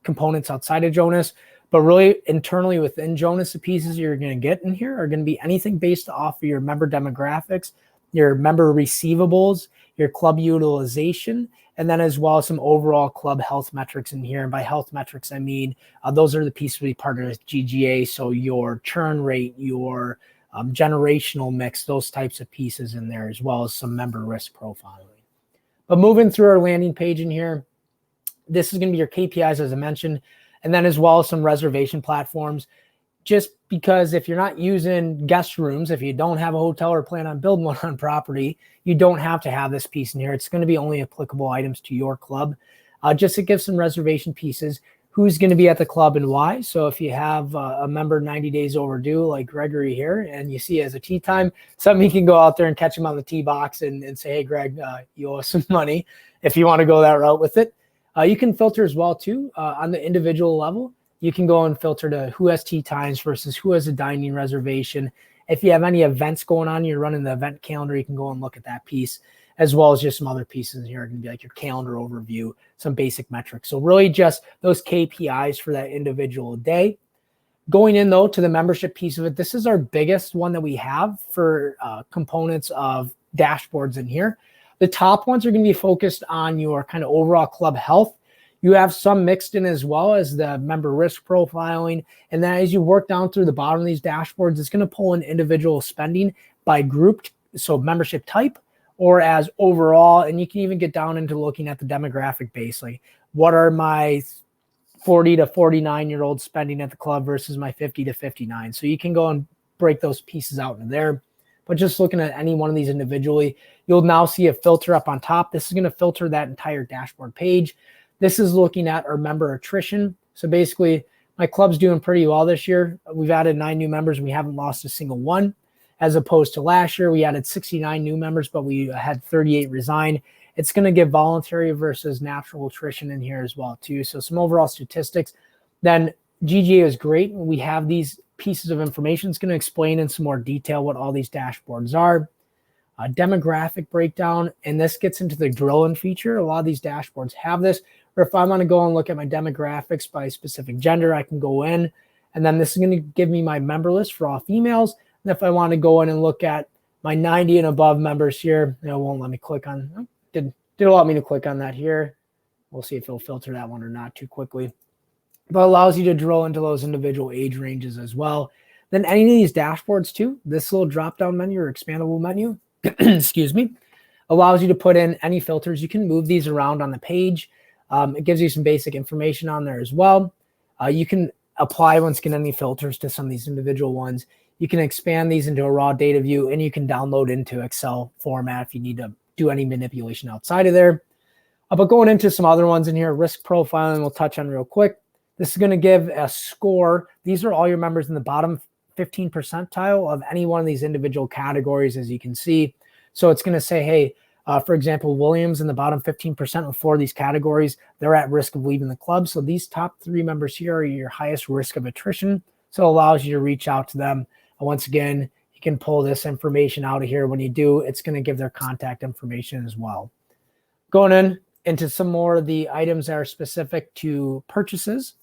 components outside of Jonas, but really internally within Jonas, the pieces you're going to get in here are going to be anything based off of your member demographics, your member receivables, your club utilization, and then as well as some overall club health metrics in here. And by health metrics, I mean, those are the pieces we partner with GGA. So your churn rate, your generational mix, those types of pieces in there, as well as some member risk profiling. But moving through our landing page in here, this is going to be your KPIs, as I mentioned, and then as well as some reservation platforms. Just because if you're not using guest rooms, if you don't have a hotel or plan on building one on property, you don't have to have this piece in here. It's going to be only applicable items to your club. Just to give some reservation pieces, who's going to be at the club and why. So if you have a member 90 days overdue, like Gregory here, and you see as a tee time, somebody can go out there and catch him on the tee box and say, hey, Greg, you owe us some money, if you want to go that route with it. You can filter as well, too, on the individual level. You can go and filter to who has tee times versus who has a dining reservation. If you have any events going on, you're running the event calendar, you can go and look at that piece, as well as just some other pieces in here are going to be like your calendar overview, some basic metrics. So really just those KPIs for that individual day. Going in, though, to the membership piece of it, this is our biggest one that we have for components of dashboards in here. The top ones are going to be focused on your kind of overall club health. You have some mixed in as well as the member risk profiling. And then as you work down through the bottom of these dashboards, it's going to pull in individual spending by group, so membership type, or as overall. And you can even get down into looking at the demographic base. Like, what are my 40 to 49-year-olds spending at the club versus my 50 to 59? So you can go and break those pieces out into there. But just looking at any one of these individually, you'll now see a filter up on top. This is going to filter that entire dashboard page. This is looking at our member attrition. So basically, my club's doing pretty well this year. We've added 9 new members, and we haven't lost a single one, as opposed to last year. We added 69 new members, but we had 38 resign. It's going to give voluntary versus natural attrition in here as well, too. So some overall statistics. Then GGA is great. We have these pieces of information. It's going to explain in some more detail what all these dashboards are. Demographic breakdown, and this gets into the drill-in feature. A lot of these dashboards have this, or if I want to go and look at my demographics by specific gender, I can go in, and then this is going to give me my member list for all females. And if I want to go in and look at my 90 and above members here, it won't let me click on, did allow me to click on that here. We'll see if it'll filter that one or not too quickly. But it allows you to drill into those individual age ranges as well. Then any of these dashboards too, this little drop-down menu or expandable menu, excuse me, allows you to put in any filters. You can move these around on the page. It gives you some basic information on there as well. You can apply once again any filters to some of these individual ones. You can expand these into a raw data view, and you can download into Excel format if you need to do any manipulation outside of there. But going into some other ones in here, risk profiling, we'll touch on real quick. This is going to give a score. These are all your members in the bottom 15 percentile of any one of these individual categories, as you can see. So it's going to say, hey, for example, Williams in the bottom 15% of 4 of these categories, they're at risk of leaving the club. So these top 3 members here are your highest risk of attrition. So it allows you to reach out to them. And once again, you can pull this information out of here. When you do, it's going to give their contact information as well. Going into some more of the items that are specific to purchases.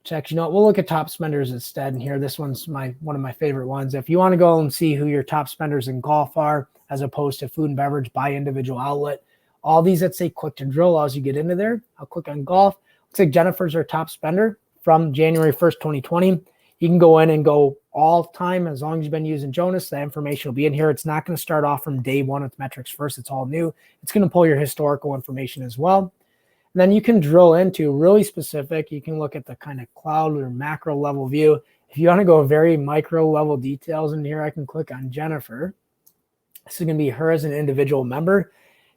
Actually, you know what? We'll look at top spenders instead. And here, this one's one of my favorite ones. If you want to go and see who your top spenders in golf are, as opposed to food and beverage by individual outlet, all these that say click to drill allows you to get into there. I'll click on golf. Looks like Jennifer's our top spender from January 1st, 2020. You can go in and go all time as long as you've been using Jonas. That information will be in here. It's not going to start off from day one with MetricsFirst. It's all new. It's going to pull your historical information as well. And then you can drill into really specific. You can look at the kind of cloud or macro level view. If you want to go very micro level details in here, I can click on Jennifer. This is going to be her as an individual member.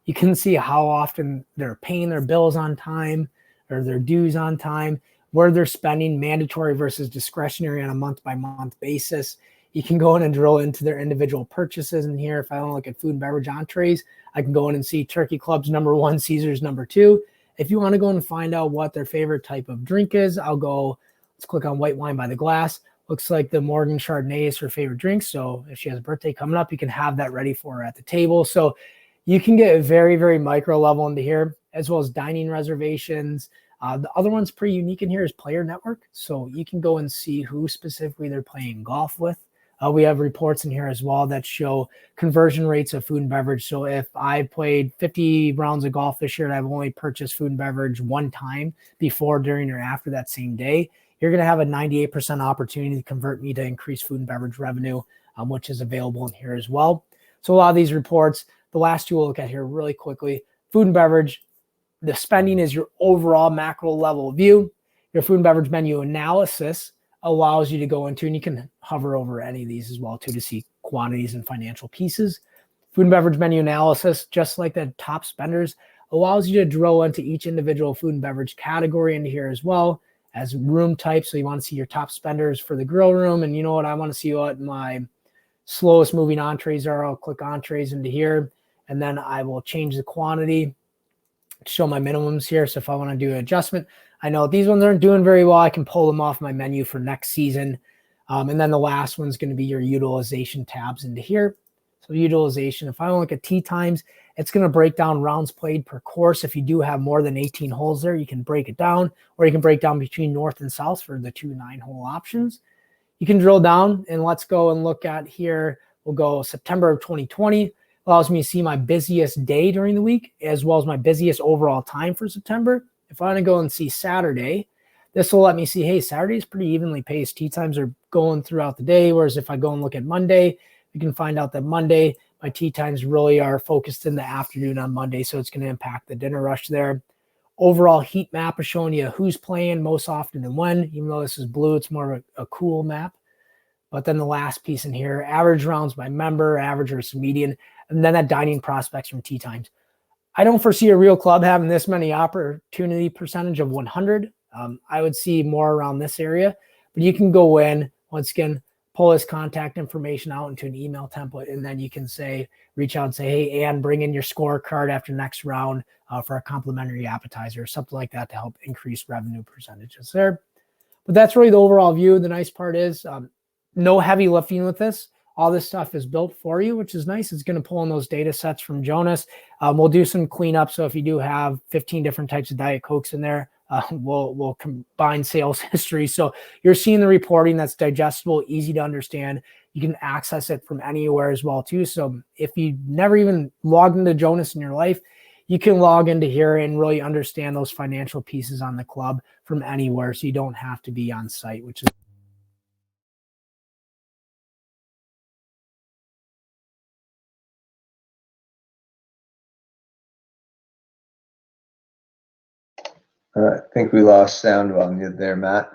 You can see how often they're paying their bills on time or their dues on time, where they're spending mandatory versus discretionary on a month-by-month basis. You can go in and drill into their individual purchases in here. If I want to look at food and beverage entrees, I can go in and see Turkey Club's #1, Caesar's #2. If you want to go and find out what their favorite type of drink is, let's click on white wine by the glass. Looks like the Morgan Chardonnay is her favorite drink. So if she has a birthday coming up, you can have that ready for her at the table. So you can get a very, very micro level into here, as well as dining reservations. The other one's pretty unique in here is player network. So you can go and see who specifically they're playing golf with. We have reports in here as well that show conversion rates of food and beverage. So if I played 50 rounds of golf this year and I've only purchased food and beverage one time before, during, or after that same day, you're going to have a 98% opportunity to convert me to increase food and beverage revenue, which is available in here as well. So a lot of these reports, the last two we'll look at here really quickly. Food and beverage, the spending is your overall macro level view. Your food and beverage menu analysis allows you to go into, and you can hover over any of these as well too to see quantities and financial pieces. Food and beverage menu analysis, just like the top spenders, allows you to drill into each individual food and beverage category into here as well as room type. So you want to see your top spenders for the grill room, and you know what, I want to see what my slowest moving entrees are. I'll click entrees into here, and then I will change the quantity to show my minimums here. So if I want to do an adjustment, I know these ones aren't doing very well, I can pull them off my menu for next season. And then the last one's going to be your utilization tabs into here. So utilization, if I want to look at tee times, it's going to break down rounds played per course. If you do have more than 18 holes there, you can break it down, or you can break down between north and south for the 2 9-hole options. You can drill down, and let's go and look at here. We'll go September of 2020. Allows me to see my busiest day during the week, as well as my busiest overall time for September. If I want to go and see Saturday, this will let me see, hey, Saturday is pretty evenly paced. Tee times are going throughout the day, whereas if I go and look at Monday, you can find out that Monday, my tee times really are focused in the afternoon on Monday, so it's going to impact the dinner rush there. Overall heat map is showing you who's playing most often and when. Even though this is blue, it's more of a cool map. But then the last piece in here, average rounds by member, average versus median, and then that dining prospects from tee times. I don't foresee a real club having this many opportunity percentage of 100. I would see more around this area, but you can go in, once again, pull his contact information out into an email template, and then you can say, reach out and say, hey, Ann, bring in your scorecard after next round for a complimentary appetizer or something like that to help increase revenue percentages there. But that's really the overall view. The nice part is no heavy lifting with this. All this stuff is built for you, which is nice. It's going to pull in those data sets from Jonas. We'll do some cleanup. So if you do have 15 different types of Diet Cokes in there, we'll combine sales history. So you're seeing the reporting that's digestible, easy to understand. You can access it from anywhere as well too. So if you never even logged into Jonas in your life, you can log into here and really understand those financial pieces on the club from anywhere. So you don't have to be on site, which is I think we lost sound on you there, Matt.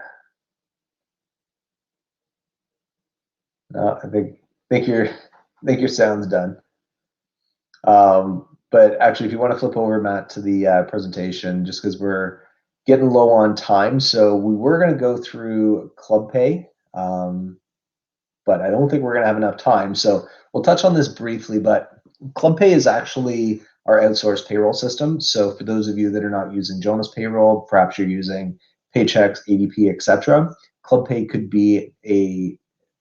No, I think your sound's done. But actually, if you want to flip over, Matt, to the presentation, just because we're getting low on time, so we were going to go through ClubPay, but I don't think we're going to have enough time. So we'll touch on this briefly, but ClubPay is actually our outsourced payroll system. So for those of you that are not using Jonas payroll, perhaps you're using Paychex, ADP, etc., ClubPay could be a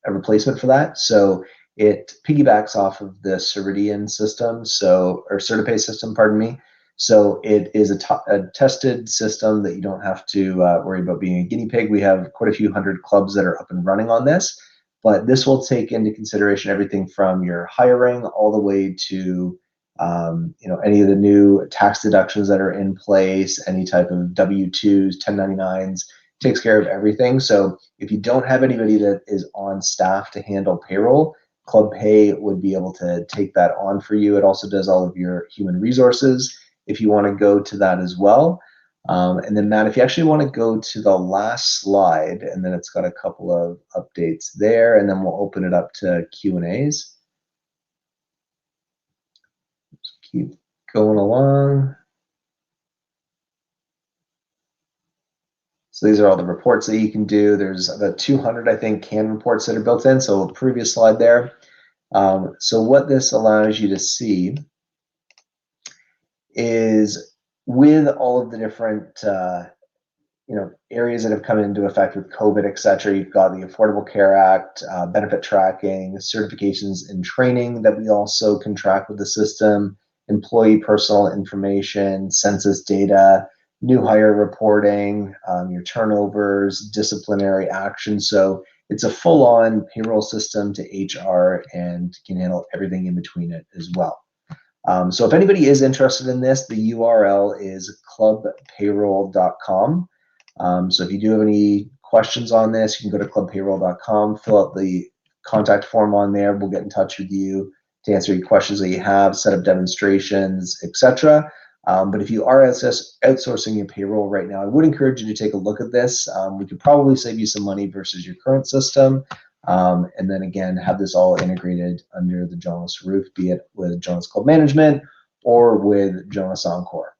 replacement for that. So it piggybacks off of the Ceridian system, or CertiPay system, pardon me. So it is a tested system that you don't have to worry about being a guinea pig. We have quite a few hundred clubs that are up and running on this, but this will take into consideration everything from your hiring all the way to any of the new tax deductions that are in place, any type of W-2s, 1099s, takes care of everything. So if you don't have anybody that is on staff to handle payroll, ClubPay would be able to take that on for you. It also does all of your human resources if you want to go to that as well. And then Matt, if you actually want to go to the last slide, and then it's got a couple of updates there, and then we'll open it up to Q&As. Just keep going along. So these are all the reports that you can do. There's about 200, I think, CAN reports that are built in. So a previous slide there. So what this allows you to see is with all of the different areas that have come into effect with COVID, et cetera, you've got the Affordable Care Act, benefit tracking, certifications and training that we also can track with the system, employee personal information, census data, new hire reporting, your turnovers, disciplinary action. So it's a full-on payroll system to HR and can handle everything in between it as well. So if anybody is interested in this, the URL is clubpayroll.com. So if you do have any questions on this, you can go to clubpayroll.com, fill out the contact form on there. We'll get in touch with you to answer any questions that you have, set up demonstrations, etc. But if you are outsourcing your payroll right now, I would encourage you to take a look at this. We could probably save you some money versus your current system. And then again, have this all integrated under the Jonas roof, be it with Jonas Club Management or with Jonas Encore.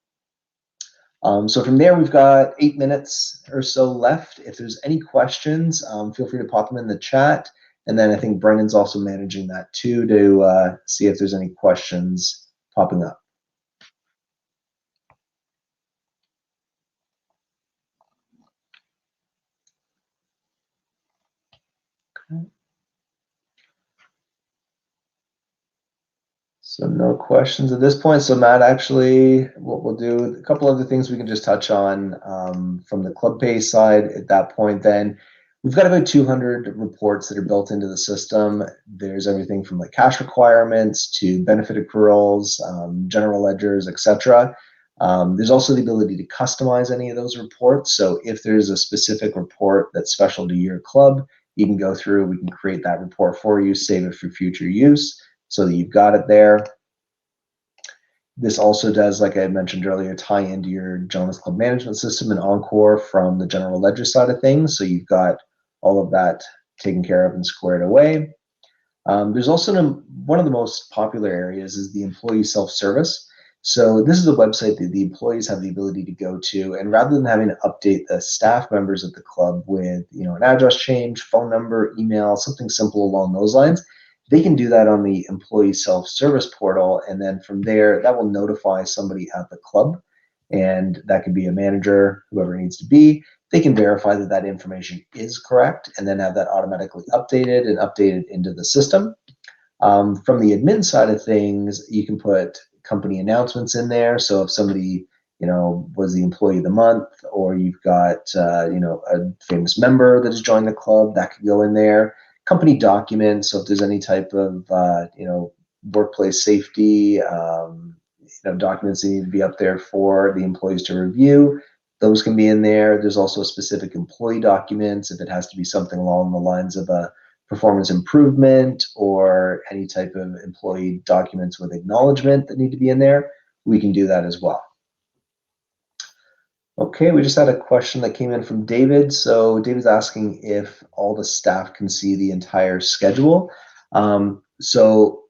So from there, we've got 8 minutes or so left. If there's any questions, feel free to pop them in the chat. And then I think Brendan's also managing that too to see if there's any questions popping up. Okay. So no questions at this point. So Matt, actually, what we'll do, a couple other things we can just touch on from the ClubPay side at that point then. We've got about 200 reports that are built into the system. There's everything from like cash requirements to benefit accruals, general ledgers, etc. There's also the ability to customize any of those reports. So if there's a specific report that's special to your club, you can go through, we can create that report for you, save it for future use so that you've got it there. This also does, like I had mentioned earlier, tie into your Jonas Club Management System and Encore from the general ledger side of things. So you've got all of that taken care of and squared away. There's also one of the most popular areas is the employee self-service. So this is a website that the employees have the ability to go to, and rather than having to update the staff members at the club with an address change, phone number, email, something simple along those lines, they can do that on the employee self-service portal, and then from there, that will notify somebody at the club, and that could be a manager, whoever it needs to be. They can verify that that information is correct, and then have that automatically updated and updated into the system. From the admin side of things, you can put company announcements in there. So if somebody was the employee of the month, or you've got a famous member that has joined the club, that could go in there. Company documents, so if there's any type of workplace safety documents that need to be up there for the employees to review, those can be in there. There's also specific employee documents if it has to be something along the lines of a performance improvement or any type of employee documents with acknowledgement that need to be in there. We can do that as well. Okay, we just had a question that came in from David. So David's asking if all the staff can see the entire schedule. So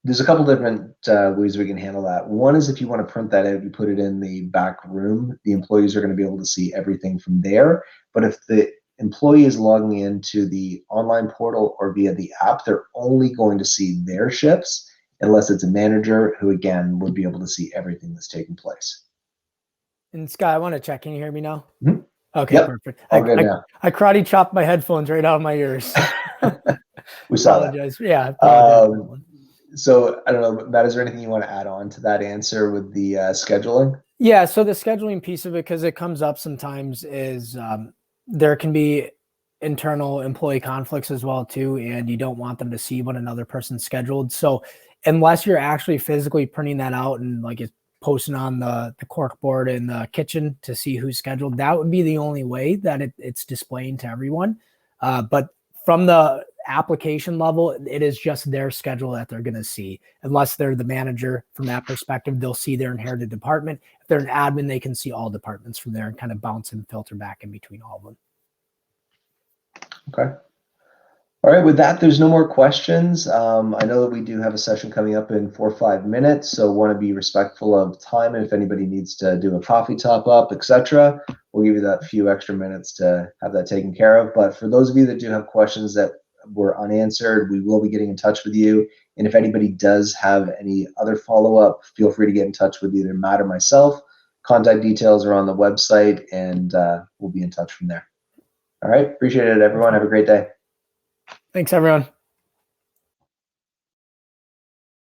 there's a couple different ways we can handle that. One is if you want to print that out, you put it in the back room. The employees are going to be able to see everything from there. But if the employee is logging into the online portal or via the app, they're only going to see their shifts unless it's a manager who, again, would be able to see everything that's taking place. And Scott, I want to check. Can you hear me now? Mm-hmm. Okay, yep. Perfect. I karate chopped my headphones right out of my ears. We saw apologize. that. Yeah, apologize for that one. So I don't know, Matt, is there anything you want to add on to that answer with the scheduling? Yeah, so the scheduling piece of it, because it comes up sometimes, is there can be internal employee conflicts as well too, and you don't want them to see when another person's scheduled. So unless you're actually physically printing that out and like it's posting on the cork board in the kitchen to see who's scheduled, that would be the only way that it's displaying to everyone. But from the application level, it is just their schedule that they're going to see. Unless they're the manager, from that perspective, they'll see their inherited department. If they're an admin, they can see all departments from there and kind of bounce and filter back in between all of them. Okay. All right, with that, there's no more questions. I know that we do have a session coming up in 4 or 5 minutes, so want to be respectful of time. And if anybody needs to do a coffee top up, etc., we'll give you that few extra minutes to have that taken care of. But for those of you that do have questions that were unanswered, we will be getting in touch with you. And if anybody does have any other follow-up, feel free to get in touch with either Matt or myself. Contact details are on the website, and we'll be in touch from there. All right, appreciate it, everyone. Have a great day. Thanks, everyone.